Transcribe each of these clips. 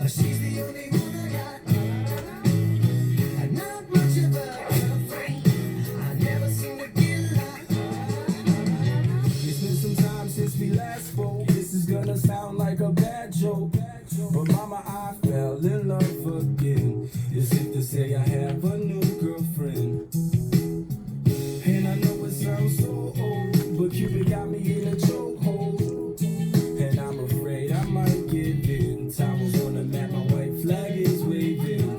She's the only one I got. And not much of a girlfriend. I never seem to get locked. It's been some time since we last spoke. This is gonna sound like a bad joke, but mama, I fell in love again. As if to say I have a new girlfriend. And I know it sounds so old, but Cupid got me in a chokehold. And I'm afraid I might give in. Towels on the mat, my white flag is waving.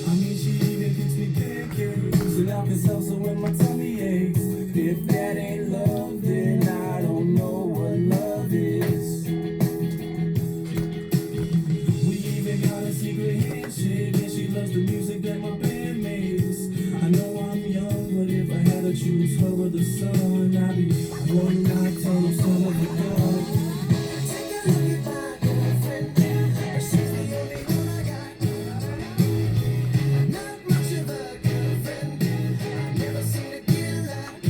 I mean, she even cooks me pancakes, and I can salsa when my tummy aches. If that ain't love, then I don't know what love is. We even got a secret handshake, and she loves the music that my band makes. I know I'm young, but if I had to choose her or the sun, I'd be one nocturnal son of a gun. Take a look at my girlfriend, she's the only one I got. Not much of a girlfriend, I never seem to get locked.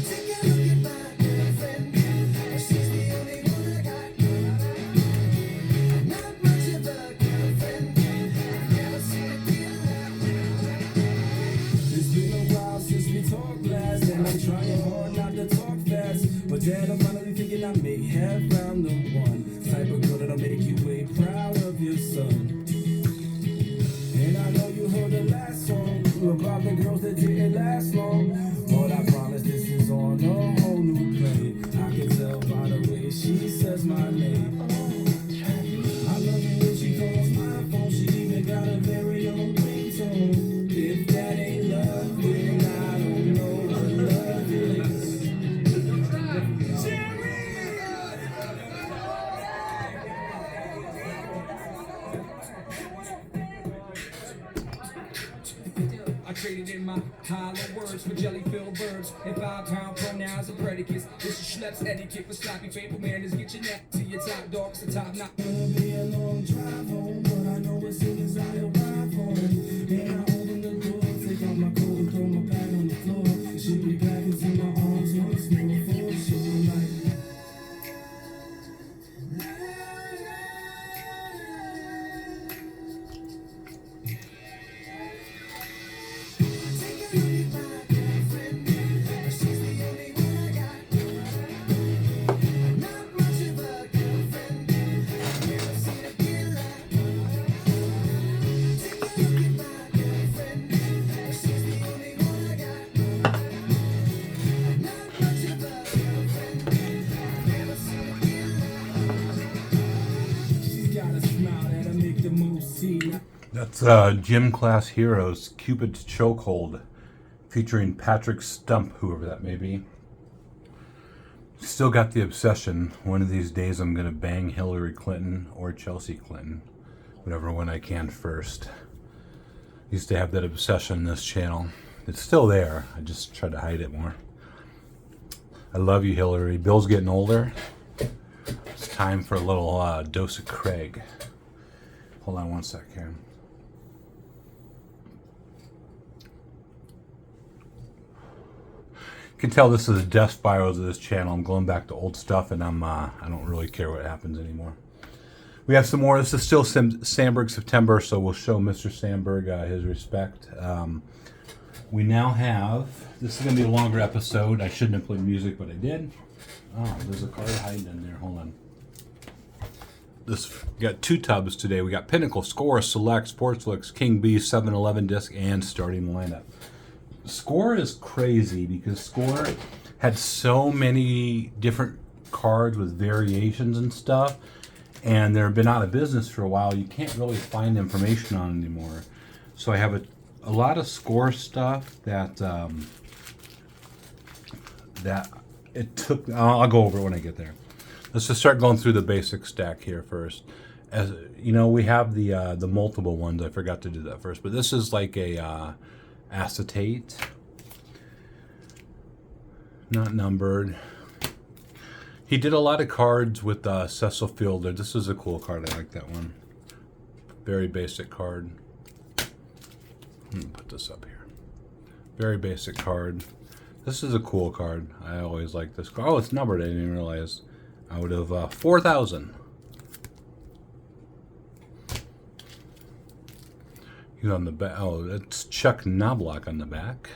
Take a look at my girlfriend, she's the only one I got. Not much of a girlfriend, I never seem to get locked. It's been a while since we talked last, and I'm trying hard not to talk fast. But Dad, I'm finally thinking I may have found the one type of girl that'll make you way proud of your son. And I know you heard the last song about the girls that didn't last long, but I promise this is on a whole new plane. I can tell by the way she says my name. I love it when she calls my phone. She even got a very own ringtone. If that ain't love, then I don't know what love is. I traded in my hollow words for jelly-filled birds and 5-pound pronouns and predicates. This is schleps etiquette for sloppy paper manners. Get your neck to your top dogs, the top knot. Gonna be a long drive home, but I know as soon as I arrive home, and I open the door, take off my coat and throw my bag on the floor. She'll be back into my arms once more for sure. Like, take a look at my girlfriend, she's the only one I got. Not much of a girlfriend, I never seem to get locked. Take a look at my girlfriend, she's the only one I got. Not much of a girlfriend, I never seem to get locked. She's got a smile that'll make the most see. That's Gym Class Heroes, Cupid's Chokehold, featuring Patrick Stump, whoever that may be. Still got the obsession. One of these days I'm going to bang Hillary Clinton or Chelsea Clinton, whatever one I can first. Used to have that obsession in this channel. It's still there. I just try to hide it more. I love you, Hillary. Bill's getting older. It's time for a little dose of Craig. Hold on one sec here. You can tell this is the death spirals of this channel. I'm going back to old stuff, and I don't really care what happens anymore. We have some more. This is still Sandberg September, so we'll show Mr. Sandberg his respect. We now have, this is going to be a longer episode. I shouldn't have played music, but I did. Oh, there's a card hiding in there. Hold on. We got 2 tubs today. We got Pinnacle, Score, Select, Sportsflix, King B, 7-Eleven disc, and starting lineup. Score is crazy because Score had so many different cards with variations and stuff, and they've been out of business for a while. You can't really find information on it anymore. So I have a lot of Score stuff that it took. I'll go over it when I get there. Let's just start going through the basic stack here first. As you know, we have the multiple ones. I forgot to do that first, but this is like a acetate, not numbered. He did a lot of cards with Cecil Fielder. This is a cool card. I like that one. Very basic card. Let me put this up here. Very basic card. This is a cool card. I always like this card. Oh, it's numbered. I didn't even realize. Out of 4,000. He's on the back. Oh, it's Chuck Knobloch on the back.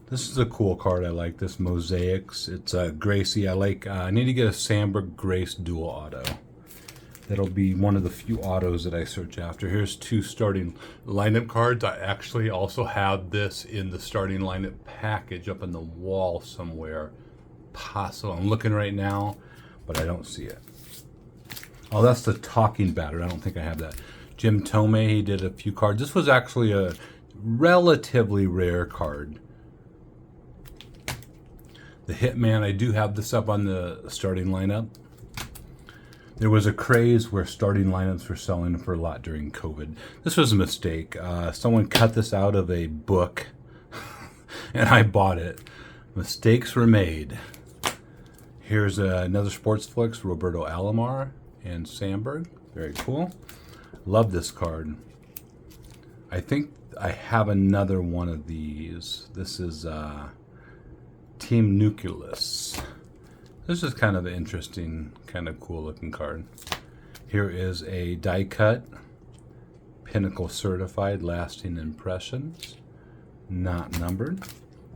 This is a cool card. I like this. Mosaics. It's Gracie. I need to get a Sandberg Grace dual auto. That'll be one of the few autos that I search after. Here's 2 starting lineup cards. I actually also have this in the starting lineup package up on the wall somewhere. Possible. I'm looking right now, but I don't see it. Oh, that's the talking batter. I don't think I have that. Jim Tomei, he did a few cards. This was actually a relatively rare card. The Hitman, I do have this up on the starting lineup. There was a craze where starting lineups were selling for a lot during COVID. This was a mistake. Someone cut this out of a book, and I bought it. Mistakes were made. Here's another Sports Flicks, Roberto Alomar and Sandberg. Very cool. Love this card. I think I have another one of these. This is Team Nucleus. This is kind of an interesting, kind of cool looking card. Here is a die cut, Pinnacle certified, lasting impressions, not numbered.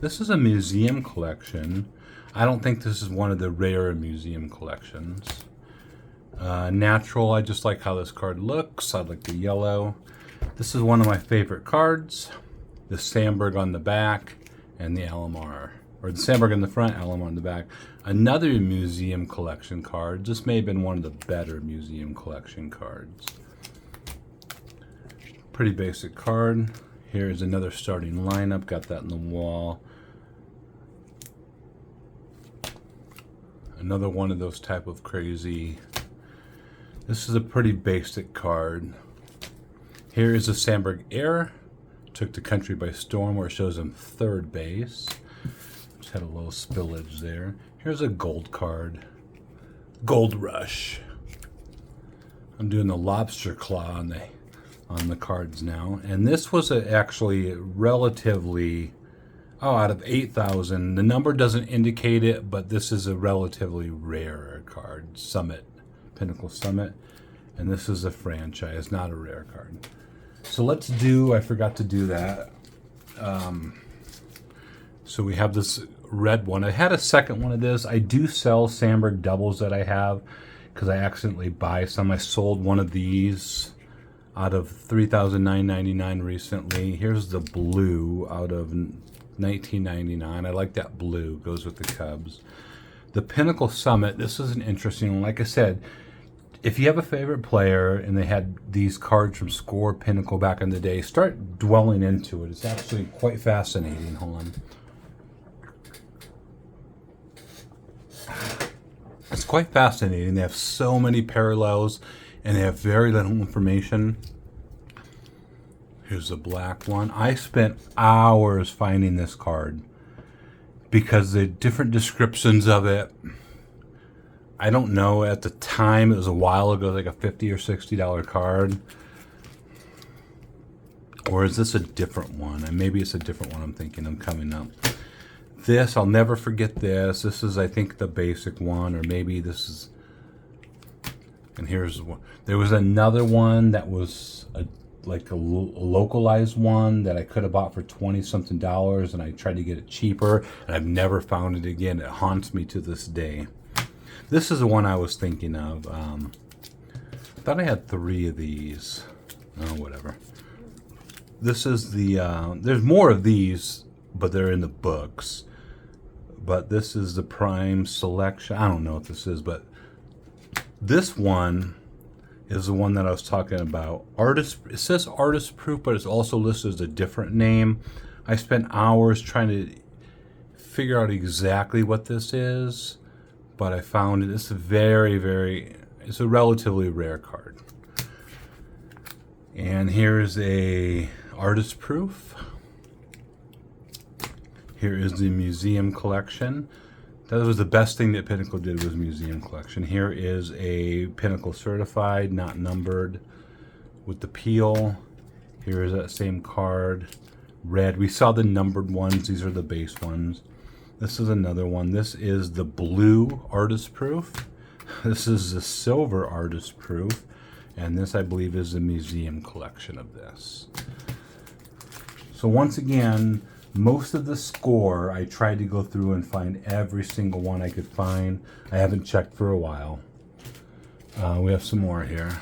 This is a museum collection. I don't think this is one of the rarer museum collections. Natural, I just like how this card looks. I like the yellow. This is one of my favorite cards. The Sandberg on the back and the Alomar. Or the Sandberg in the front, Alomar on the back. Another museum collection card. This may have been one of the better museum collection cards. Pretty basic card. Here is another starting lineup. Got that in the wall. Another one of those type of crazy. This is a pretty basic card. Here is a Sandberg Air. Took the country by storm, where it shows him third base. Just had a little spillage there. Here's a gold card. Gold Rush. I'm doing the lobster claw on the cards now. And this was actually relatively, out of 8,000. The number doesn't indicate it, but this is a relatively rare card. Summit. Pinnacle Summit. And this is a franchise, not a rare card. So let's do, I forgot to do that. So we have this red one. I had a second one of this. I do sell Sandberg doubles that I have because I accidentally buy some. I sold one of these out of $3,999 recently. Here's the blue out of $19.99. I like that blue. Goes with the Cubs. The Pinnacle Summit. This is an interesting one. Like I said, if you have a favorite player and they had these cards from Score Pinnacle back in the day, start dwelling into it. It's actually quite fascinating. Hold on. It's quite fascinating. They have so many parallels and they have very little information. Here's the black one. I spent hours finding this card because the different descriptions of it, I don't know, at the time, it was a while ago, like a $50 or $60 card. Or is this a different one? And maybe it's a different one I'm thinking of coming up. This, I'll never forget this. This is, I think, the basic one, or maybe this is, and here's one. There was another one that was like a localized one that I could have bought for $20-something, and I tried to get it cheaper, and I've never found it again. It haunts me to this day. This is the one I was thinking of. I thought I had 3 of these. Oh, whatever. This is the, there's more of these, but they're in the books. But this is the Prime Selection. I don't know what this is, but this one is the one that I was talking about. Artist, it says artist proof, but it's also listed as a different name. I spent hours trying to figure out exactly what this is, but I found it. It's a it's a relatively rare card. And here's a artist proof. Here is the museum collection. That was the best thing that Pinnacle did, was museum collection. Here is a Pinnacle certified, not numbered, with the peel. Here is that same card red. We saw the numbered ones. These are the base ones. This is another one. This is the blue artist proof. This is the silver artist proof. And this, I believe, is the museum collection of this. So once again, most of the score, I tried to go through and find every single one I could find. I haven't checked for a while. We have some more here.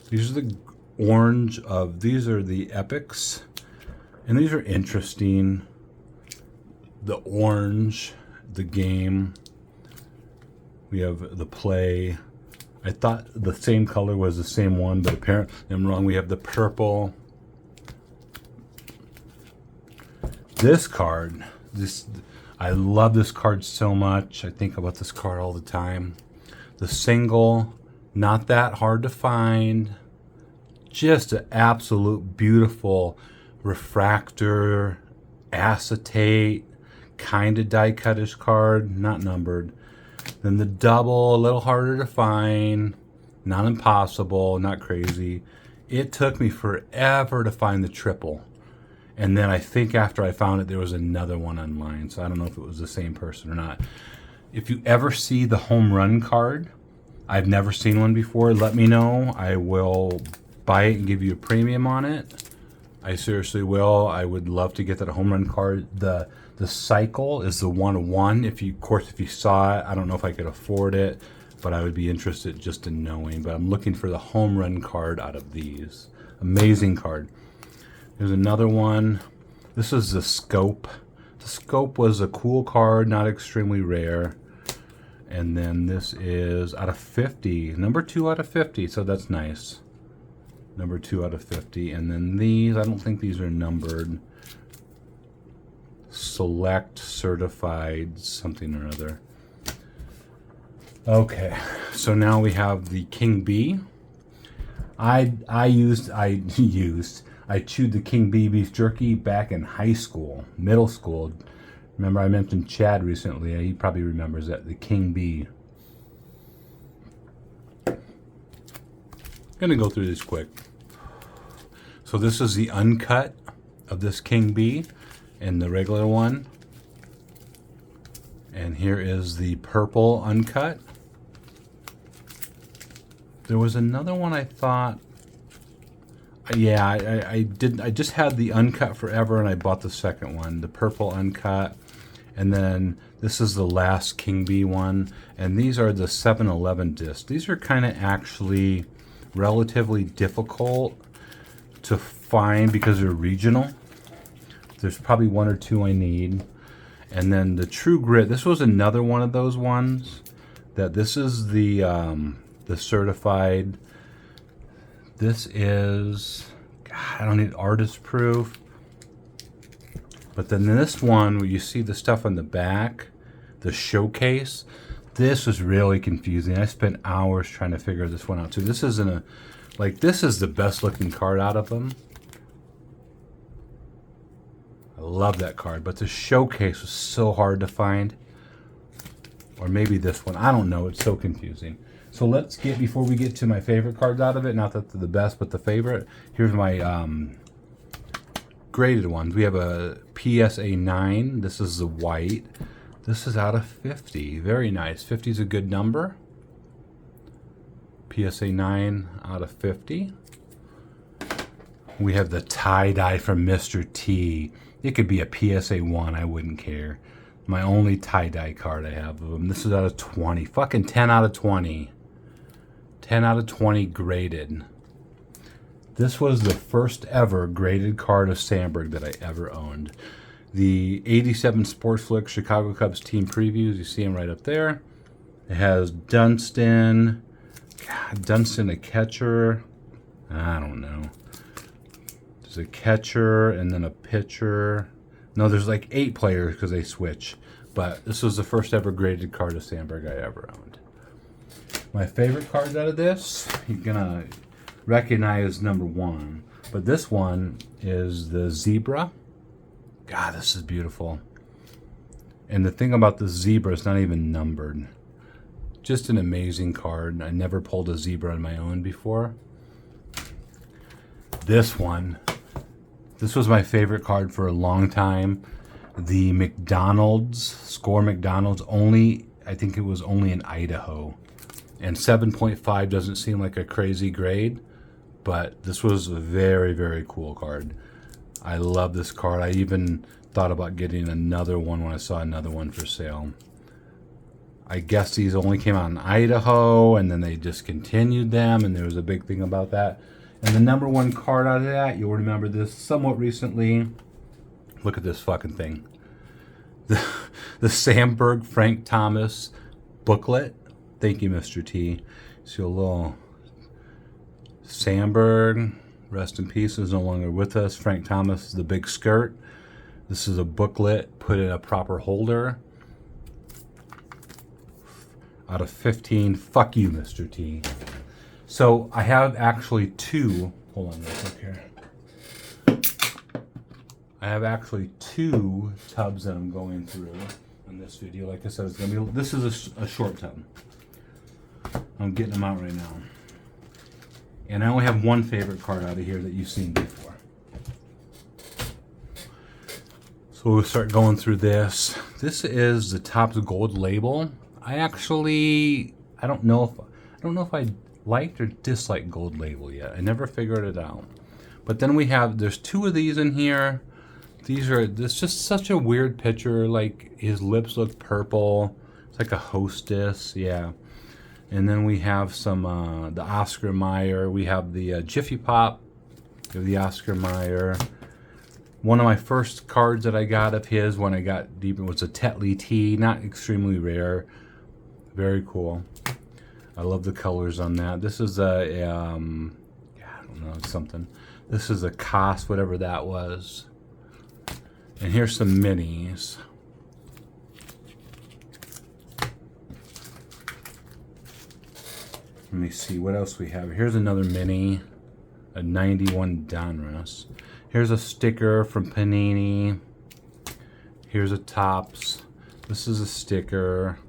These are the orange of, these are the epics. And these are interesting. The orange, the game. We have the play. I thought the same color was the same one, but apparently I'm wrong. We have the purple. This card, I love this card so much. I think about this card all the time. The single, not that hard to find. Just an absolute beautiful refractor, acetate, kind of die cutish card, not numbered. Then the double, a little harder to find, not impossible, not crazy. It took me forever to find the triple. And then I think after I found it, there was another one online. So I don't know if it was the same person or not. If you ever see the home run card, I've never seen one before, let me know. I will buy it and give you a premium on it. I seriously will. I would love to get that home run card. The cycle is the 1/1. Of course, if you saw it, I don't know if I could afford it, but I would be interested just in knowing. But I'm looking for the home run card out of these. Amazing card. There's another one. This is the scope. The scope was a cool card, not extremely rare. And then this is out of 50. Number 2 out of 50, so that's nice. Number 2 out of 50. And then these, I don't think these are numbered. Select, certified, something or other. Okay, so now we have the King B. I chewed the King B beef jerky back in high school, middle school. Remember I mentioned Chad recently. He probably remembers that, the King B. Gonna go through this quick. So this is the uncut of this King B and the regular one. And here is the purple uncut. There was another one I thought, yeah, I just had the uncut forever and I bought the second one, the purple uncut. And then this is the last King B one. And these are the 7-Eleven discs. These are kind of actually relatively difficult to find because they're regional. There's probably 1 or 2 I need. And then the True Grit, this was another one of those ones that this is the certified. This is, God, I don't need artist proof. But then this one where you see the stuff on the back, the showcase, this was really confusing. I spent hours trying to figure this one out too. This isn't a, like, this is the best looking card out of them. I love that card, but the showcase was so hard to find. Or maybe this one, I don't know, it's so confusing. So let's get, before we get to my favorite cards out of it, not that they're the best, but the favorite, here's my graded ones. We have a PSA 9, this is the white. This is out of 50, very nice. 50 is a good number. PSA 9 out of 50. We have the tie-dye from Mr. T. It could be a PSA 1, I wouldn't care. My only tie-dye card I have of them. This is out of 20. Fucking 10 out of 20. 10 out of 20 graded. This was the first ever graded card of Sandberg that I ever owned. The 87 Sports Flick Chicago Cubs team previews. You see them right up there. It has Dunston. God, Dunston a catcher. I don't know. There's a catcher and then a pitcher. No, there's like 8 players because they switch. But this was the first ever graded card of Sandberg I ever owned. My favorite cards out of this, you're gonna recognize number 1. But this one is the Zebra. God, this is beautiful. And the thing about the Zebra, it's not even numbered. Just an amazing card. I never pulled a Zebra on my own before. This one, This was my favorite card for a long time. The McDonald's, Score McDonald's, only, I think it was only in Idaho. And 7.5 doesn't seem like a crazy grade, but this was a very, very cool card. I love this card. I even thought about getting another one when I saw another one for sale. I guess these only came out in Idaho, and then they discontinued them, and there was a big thing about that. And the number one card out of that, you'll remember this somewhat recently. Look at this fucking thing. The Sandberg Frank Thomas booklet. Thank you, Mr. T. See a little Sandberg, rest in peace, is no longer with us. Frank Thomas, the big skirt. This is a booklet, put in a proper holder. Out of 15, fuck you, Mr. T. So I have actually two, hold on real quick here. I have actually two tubs that I'm going through in this video. Like I said, it's gonna be, this is a short tub. I'm getting them out right now. And I only have one favorite card out of here that you've seen before. So we'll start going through this. This is the Topps Gold label. I don't know if I liked or disliked Gold label yet. I never figured it out. But then there's two of these in here. This just such a weird picture. Like his lips look purple. It's like a hostess, yeah. And then we have some, the Oscar Mayer. We have the Jiffy Pop. We have the Oscar Mayer. One of my first cards that I got of his when I got deeper was a Tetley T. Not extremely rare. Very cool. I love the colors on that. This is I don't know, something. This is a Koss, whatever that was. And here's some minis. Let me see what else we have. Here's another mini, a 91 Donruss. Here's a sticker from Panini. Here's a Topps. This is a sticker.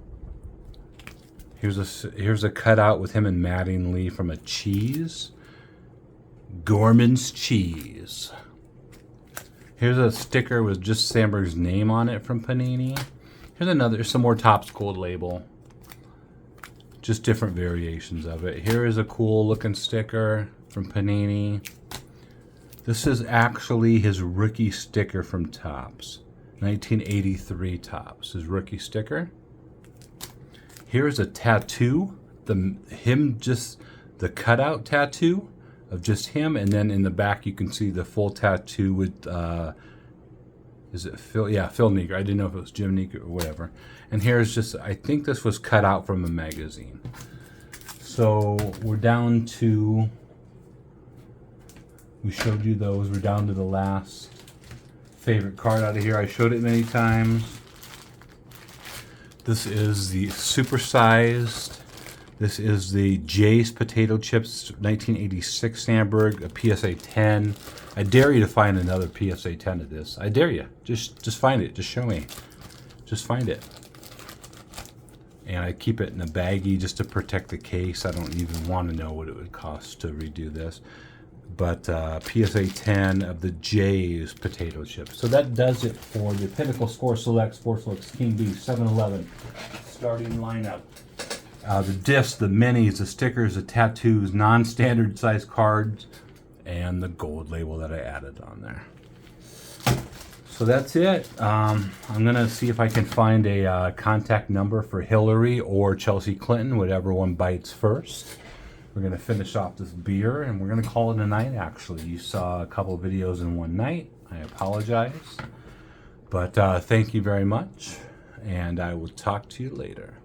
Here's a cutout with him and Mattingly from a cheese. Gorman's cheese. Here's a sticker with just Sandberg's name on it from Panini. Here's some more Topps Gold label. Just different variations of it. Here is a cool looking sticker from Panini. This is actually his rookie sticker from Topps. 1983 Topps, his rookie sticker. Here's a tattoo, the cutout tattoo of just him, and then in the back you can see the full tattoo with, is it Phil? Yeah, Phil Negro. I didn't know if it was Jim Negro or whatever. And here's just, I think this was cut out from a magazine. So we're down to, we showed you those, we're down to the last favorite card out of here. I showed it many times. This is the supersized. This is the Jay's Potato Chips 1986 Sandberg, a PSA 10. I dare you to find another PSA 10 of this. I dare you. Just find it. Just show me. Just find it. And I keep it in a baggie just to protect the case. I don't even want to know what it would cost to redo this. But PSA 10 of the Jay's Potato Chips. So that does it for the Pinnacle Score Select Sports Looks King B 7-11 starting lineup. The discs, the minis, the stickers, the tattoos, non-standard size cards, and the gold label that I added on there. So that's it. I'm going to see if I can find a contact number for Hillary or Chelsea Clinton, whatever one bites first. We're going to finish off this beer, and we're going to call it a night, actually. You saw a couple of videos in one night. I apologize. But thank you very much, and I will talk to you later.